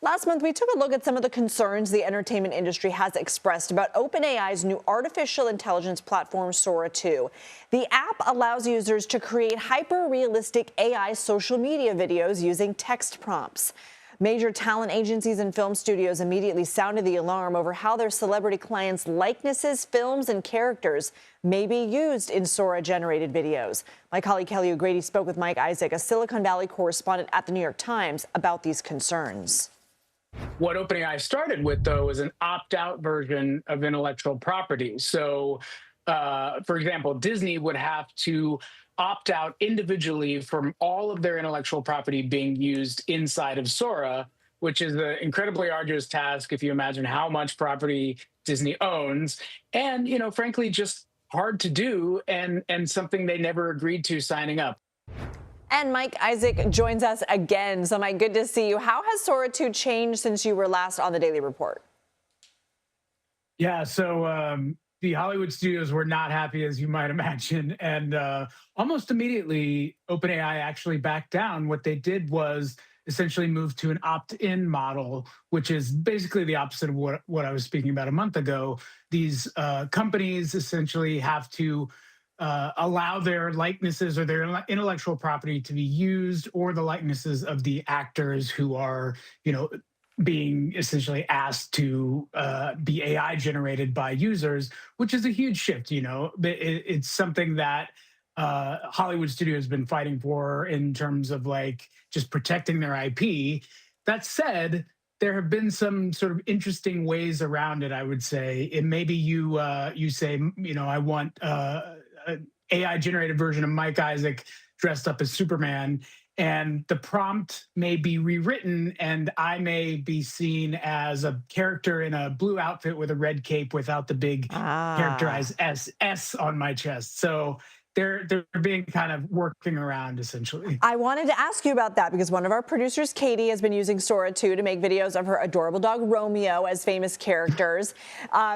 Last month, we took a look at some of the concerns the entertainment industry has expressed about OpenAI's new artificial intelligence platform, Sora 2. The app allows users to create hyper-realistic AI social media videos using text prompts. Major talent agencies and film studios immediately sounded the alarm over how their celebrity clients' likenesses, films, and characters may be used in Sora-generated videos. My colleague Kelly O'Grady spoke with Mike Isaac, a Silicon Valley correspondent at the New York Times, about these concerns. What OpenAI started with, though, is an opt-out version of intellectual property. So, for example, Disney would have to opt out individually from all of their intellectual property being used inside of Sora, which is an incredibly arduous task if you imagine how much property Disney owns, and frankly, just hard to do, and something they never agreed to signing up. And Mike Isaac joins us again. So, Mike, good to see you. How has Sora 2 changed since you were last on the Daily Report? Yeah, so the Hollywood studios were not happy, as you might imagine. And almost immediately, OpenAI actually backed down. What they did was essentially move to an opt-in model, which is basically the opposite of what I was speaking about a month ago. These companies essentially have to allow their likenesses or their intellectual property to be used, or the likenesses of the actors who are, being essentially asked to be AI generated by users, which is a huge shift. It's something that Hollywood studios has been fighting for in terms of just protecting their IP. That said, there have been some sort of interesting ways around it, I would say. It maybe you say, I want an AI generated version of Mike Isaac dressed up as Superman, and the prompt may be rewritten, and I may be seen as a character in a blue outfit with a red cape without the big characterized S on my chest. So they're being kind of working around, essentially. I wanted to ask you about that because one of our producers, Katie, has been using Sora 2 to make videos of her adorable dog Romeo as famous characters.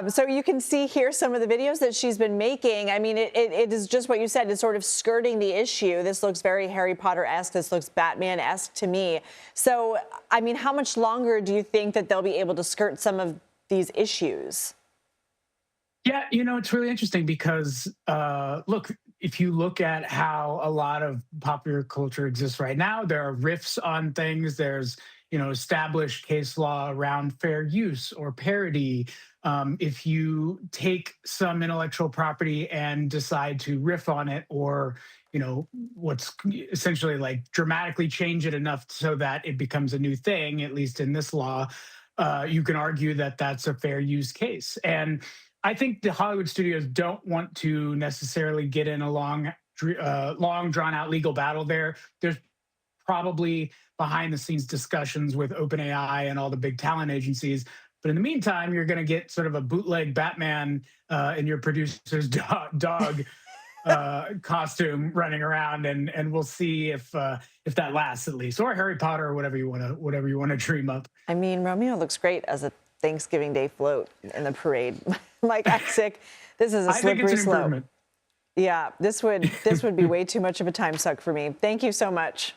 So you can see here some of the videos that she's been making. I mean, it is just what you said. It's sort of skirting the issue. This looks very Harry Potter-esque. This looks Batman-esque to me. So, I mean, how much longer do you think that they'll be able to skirt some of these issues? Yeah, it's really interesting because, look, if you look at how a lot of popular culture exists right now, there are riffs on things. There's, established case law around fair use or parody. If you take some intellectual property and decide to riff on it, or, what's essentially dramatically change it enough so that it becomes a new thing, at least in this law, you can argue that that's a fair use case. And I think the Hollywood studios don't want to necessarily get in a long drawn-out legal battle there. There's probably behind-the-scenes discussions with OpenAI and all the big talent agencies. But in the meantime, you're going to get sort of a bootleg Batman in your producer's dog costume running around, and we'll see if that lasts, at least, or Harry Potter, or whatever you want to dream up. I mean, Romeo looks great as a Thanksgiving Day float in the parade. Mike Isaac, this is a slippery slope. Yeah, this would be way too much of a time suck for me. Thank you so much.